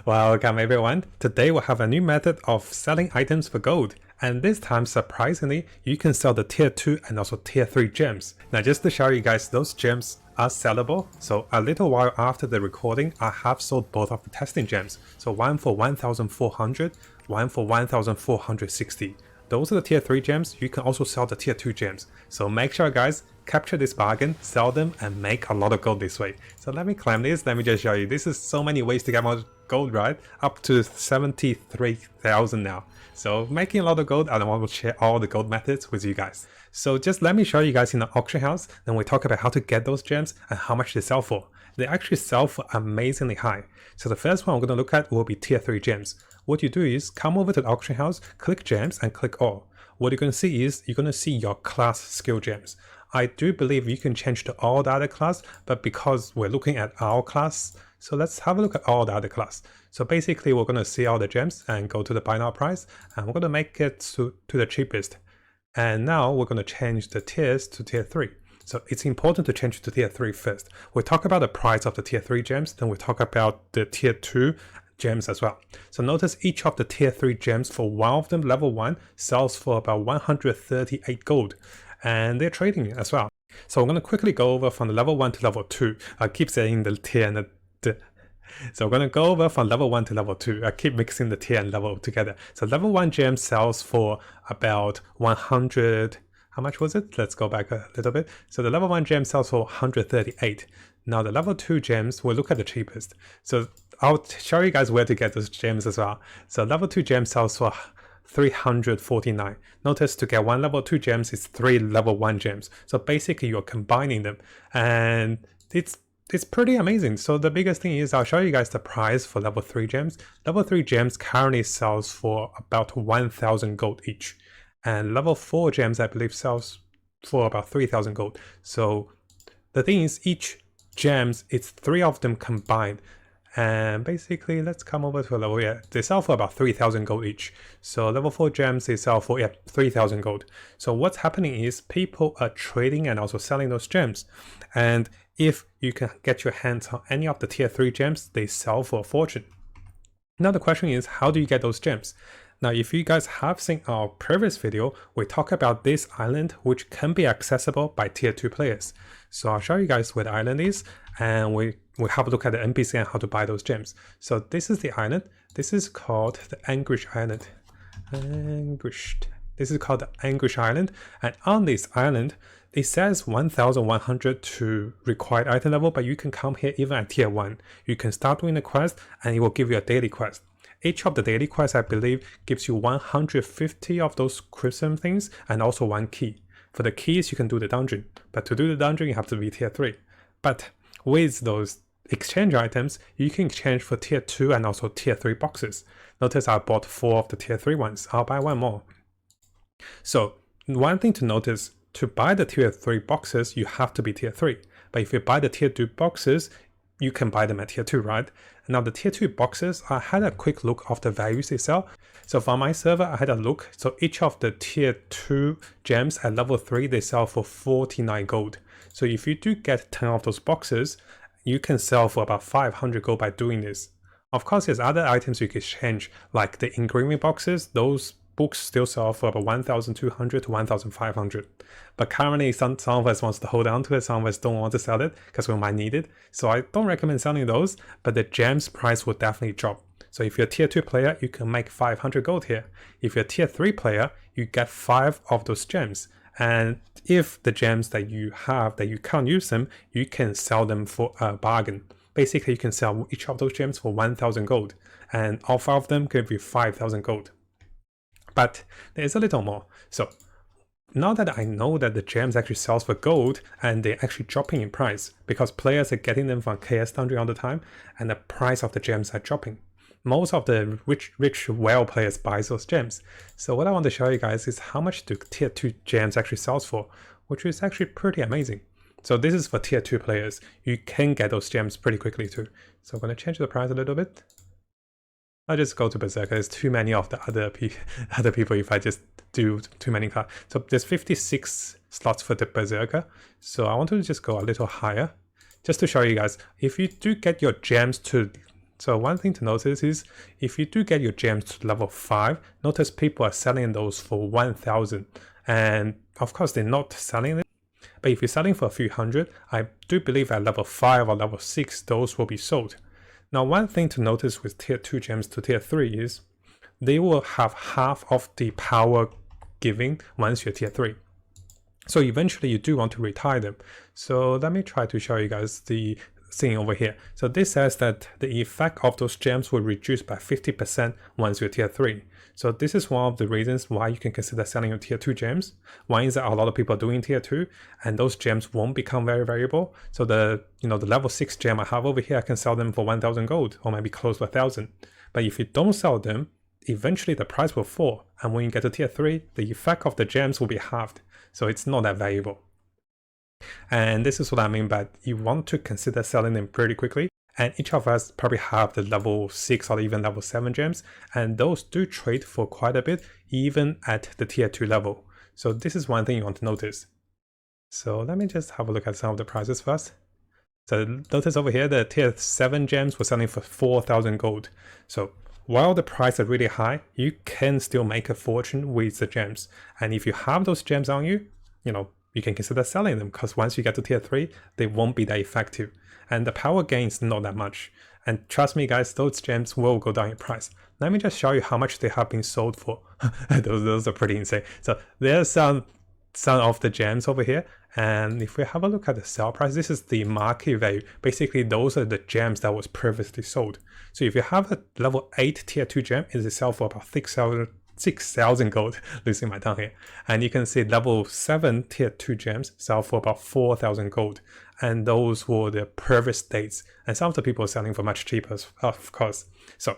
Welcome everyone. Today we'll have a new method of selling items for gold. And this time, surprisingly, you can sell the tier 2 and also tier 3 gems. Now just to show you guys, those gems are sellable. So a little while after the recording, I have sold both of the testing gems. So one for 1,400, one for 1,460. Those are the tier 3 gems. You can also sell the tier 2 gems. So make sure guys, capture this bargain, sell them, and make a lot of gold this way. So let me claim this. Let me just show you. This is so many ways to get more gold, right? Up to 73,000 now. So making a lot of gold, and I want to share all the gold methods with you guys. So just let me show you guys in the auction house. Then we talk about how to get those gems and how much they sell for. They actually sell for amazingly high. So the first one we're going to look at will be tier 3 gems. What you do is come over to the auction house, click gems and click all. What you're going to see is you're going to see your class skill gems. I do believe you can change to all the other class, but because we're looking at our class, so let's have a look at all the other class. So basically we're going to see all the gems and go to the buy now price, and we're going to make it to the cheapest. And now we're going to change the tiers to tier 3. So it's important to change to tier 3 first. We'll talk about the price of the tier 3 gems, then we'll talk about the tier 2 gems as well. So notice each of the tier 3 gems, for one of them, level 1, sells for about 138 gold. And they're trading as well. So I'm going to quickly go over from the level 1 to level 2. I keep saying the tier and the so we're going to go over from level 1 to level 2. I keep mixing the tier and level together. So level 1 gem sells for about 100. How much was it? Let's go back a little bit. So the level 1 gem sells for 138. Now the level 2 gems, we'll look at the cheapest. So I'll show you guys where to get those gems as well. So level 2 gem sells for 349. Notice to get one level 2 gems is 3 level 1 gems. So basically you're combining them, and it's pretty amazing. So the biggest thing is I'll show you guys the price for level 3 gems. Level 3 gems currently sells for about 1,000 gold each. And level 4 gems I believe sells for about 3,000 gold. So the thing is each gems, it's 3 of them combined. And basically, let's come over to a level, they sell for about 3,000 gold each. So level 4 gems, they sell for 3,000 gold. So what's happening is people are trading and also selling those gems. And if you can get your hands on any of the tier 3 gems, they sell for a fortune. Now the question is, how do you get those gems? Now, if you guys have seen our previous video, we talk about this island, which can be accessible by tier 2 players. So I'll show you guys where the island is, and we have a look at the NPC and how to buy those gems. So this is the island. This is called the Anguish Island. This is called the Anguish Island. And on this island, it says 1,100 to required item level, but you can come here even at tier 1. You can start doing the quest and it will give you a daily quest. Each of the daily quests, I believe, gives you 150 of those crimson things and also 1 key. For the keys, you can do the dungeon, but to do the dungeon, you have to be tier 3. But with those exchange items, you can exchange for tier 2 and also tier 3 boxes. Notice I bought 4 of the tier 3 ones. I'll buy 1 more. So one thing to notice, to buy the tier 3 boxes, you have to be tier 3. But if you buy the tier 2 boxes, you can buy them at tier 2, right? Now the tier 2 boxes, I had a quick look of the values they sell. So for my server, I had a look. So each of the tier 2 gems at level 3, they sell for 49 gold. So if you do get 10 of those boxes, you can sell for about 500 gold by doing this. Of course, there's other items you can exchange, like the engraving boxes. Those books still sell for about 1,200 to 1,500. But currently, some of us wants to hold on to it, some of us don't want to sell it because we might need it. So I don't recommend selling those, but the gems price will definitely drop. So if you're a tier 2 player, you can make 500 gold here. If you're a tier 3 player, you get 5 of those gems. And if the gems that you have, that you can't use them, you can sell them for a bargain. Basically, you can sell each of those gems for 1,000 gold. And all 5 of them give you 5,000 gold. But there's a little more. So now that I know that the gems actually sells for gold and they're actually dropping in price because players are getting them from KS Foundry all the time and the price of the gems are dropping. Most of the rich well players buy those gems. So what I want to show you guys is how much do tier 2 gems actually sells for, which is actually pretty amazing. So this is for tier 2 players. You can get those gems pretty quickly too. So I'm going to change the price a little bit. I'll just go to Berserker. There's too many of the other people if I just do too many cards. So there's 56 slots for the Berserker. So I want to just go a little higher just to show you guys. If you do get your gems to So one thing to notice is if you do get your gems to level 5, notice people are selling those for 1000, and of course they're not selling it. But if you're selling for a few hundred, I do believe at level 5 or level 6 those will be sold. Now one thing to notice with tier 2 gems to tier 3 is they will have half of the power giving once you're tier 3. So eventually you do want to retire them. So let me try to show you guys the thing over here. So this says that the effect of those gems will reduce by 50% once you're tier 3. So this is one of the reasons why you can consider selling your tier 2 gems. One is that a lot of people are doing tier 2 and those gems won't become very valuable. So the level 6 gem I have over here, I can sell them for 1000 gold or maybe close to 1000. But if you don't sell them, eventually the price will fall, and when you get to tier 3, the effect of the gems will be halved. So it's not that valuable. And this is what I mean by you want to consider selling them pretty quickly. And each of us probably have the level 6 or even level 7 gems, and those do trade for quite a bit even at the tier 2 level. So this is one thing you want to notice. So let me just have a look at some of the prices first. So notice over here the tier 7 gems were selling for 4000 gold. So while the price is really high, you can still make a fortune with the gems. And if you have those gems on you, you can consider selling them, because once you get to tier 3, they won't be that effective. And the power gain is not that much. And trust me guys, those gems will go down in price. Let me just show you how much they have been sold for. those are pretty insane. So there's some of the gems over here. And if we have a look at the sale price, this is the market value. Basically, those are the gems that was previously sold. So if you have a level 8 tier 2 gem, it will sell for about 6,000 gold, losing my tongue here. And you can see level 7 tier 2 gems sell for about 4,000 gold. And those were the previous dates. And some of the people are selling for much cheaper, of course. So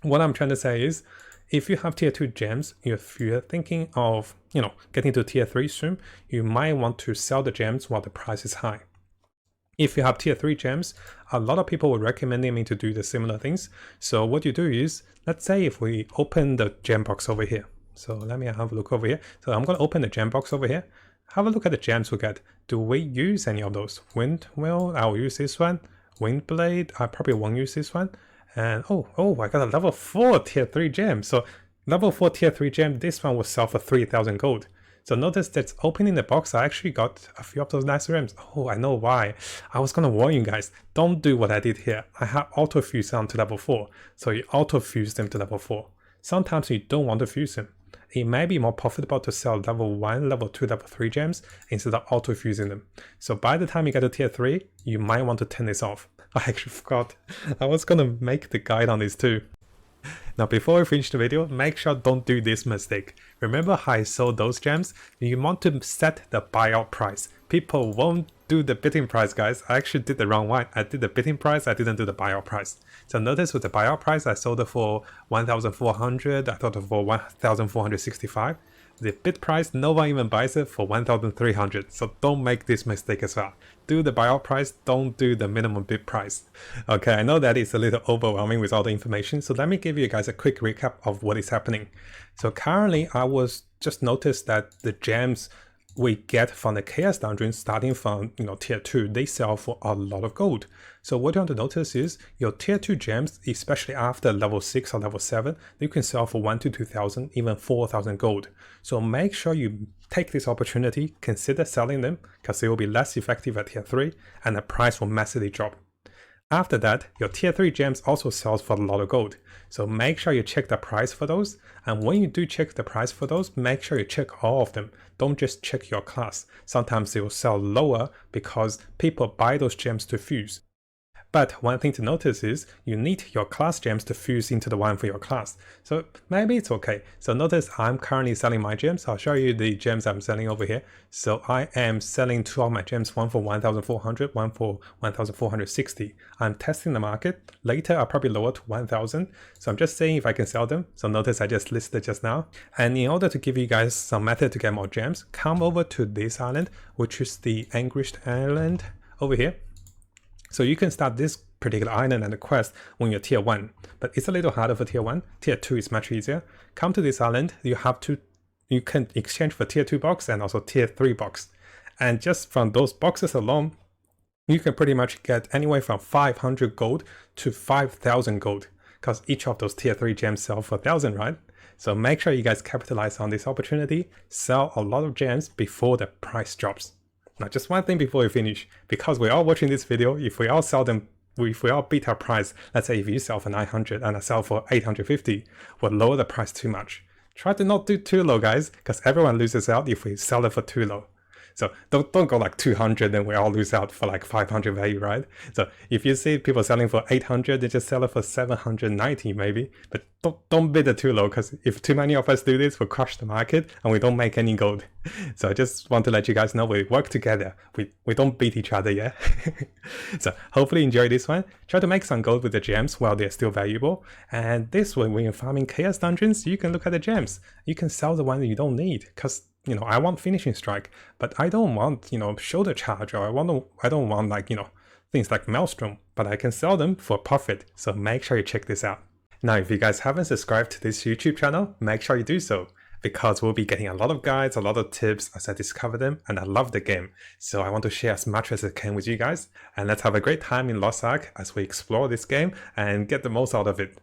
what I'm trying to say is, if you have tier 2 gems, if you're thinking of, getting to tier 3 soon, you might want to sell the gems while the price is high. If you have tier 3 gems, a lot of people would recommend me to do the similar things. So what you do is, let's say if we open the gem box over here. So let me have a look over here. So I'm going to open the gem box over here. Have a look at the gems we get. Do we use any of those? Windmill, I'll use this one. Windblade, I probably won't use this one. And oh, I got a level 4 tier 3 gem. So level 4 tier 3 gem, this one will sell for 3000 gold. So notice that opening the box, I actually got a few of those nice gems. Oh, I know why. I was gonna warn you guys, don't do what I did here. I have auto fuse them to level 4. So you auto fuse them to level 4. Sometimes you don't want to fuse them. It may be more profitable to sell level 1, level 2, level 3 gems instead of auto fusing them. So by the time you get to tier 3, you might want to turn this off. I actually forgot. I was gonna make the guide on this too. Now before we finish the video, make sure don't do this mistake. Remember how I sold those gems? You want to set the buyout price. People won't do the bidding price, guys. I actually did the wrong one. I did the bidding price, I didn't do the buyout price. So notice with the buyout price, I sold it for 1,400, I thought it for 1,465. The bid price, no one even buys it for 1,300. So don't make this mistake as well. Do the buyout price, don't do the minimum bid price. Okay, I know that is a little overwhelming with all the information. So let me give you guys a quick recap of what is happening. So currently I was just noticed that the gems we get from the Chaos Dungeon starting from tier 2, they sell for a lot of gold. So what you want to notice is your tier 2 gems, especially after level 6 or level 7, you can sell for 1,000 to 2,000, even 4,000 gold. So make sure you take this opportunity, consider selling them, because they will be less effective at tier 3 and the price will massively drop. After that, your tier 3 gems also sells for a lot of gold. So make sure you check the price for those. And when you do check the price for those, make sure you check all of them. Don't just check your class. Sometimes they will sell lower because people buy those gems to fuse. But one thing to notice is you need your class gems to fuse into the one for your class. So maybe it's okay. So notice I'm currently selling my gems. I'll show you the gems I'm selling over here. So I am selling 2 of my gems, one for 1,400, one for 1,460. I'm testing the market. Later I'll probably lower to 1,000. So I'm just saying if I can sell them. So notice I just listed just now. And in order to give you guys some method to get more gems, come over to this island, which is the Anguished Island over here. So you can start this particular island and the quest when you're tier 1, but it's a little harder for tier 1. Tier 2 is much easier. Come to this island, you can exchange for tier 2 box and also tier 3 box. And just from those boxes alone, you can pretty much get anywhere from 500 gold to 5,000 gold, because each of those tier 3 gems sell for 1,000, right? So make sure you guys capitalize on this opportunity, sell a lot of gems before the price drops. Now just one thing before we finish, because we're all watching this video, if we all sell them, if we all beat our price, let's say if you sell for 900 and I sell for 850, we'll lower the price too much. Try to not do too low, guys, because everyone loses out if we sell it for too low. So don't go like 200 and we all lose out for like 500 value, right? So if you see people selling for 800, they just sell it for 790 maybe. But don't bid it too low, because if too many of us do this, we'll crush the market and we don't make any gold. So I just want to let you guys know we work together. We don't beat each other, yeah? So hopefully you enjoy this one. Try to make some gold with the gems while they're still valuable. And this way, when you're farming chaos dungeons, you can look at the gems. You can sell the one that you don't need, because I want finishing strike, but I don't want, shoulder charge, or I don't want like, things like Maelstrom, but I can sell them for profit. So make sure you check this out. Now, if you guys haven't subscribed to this YouTube channel, make sure you do so, because we'll be getting a lot of guides, a lot of tips as I discover them, and I love the game. So I want to share as much as I can with you guys, and let's have a great time in Lost Ark as we explore this game and get the most out of it.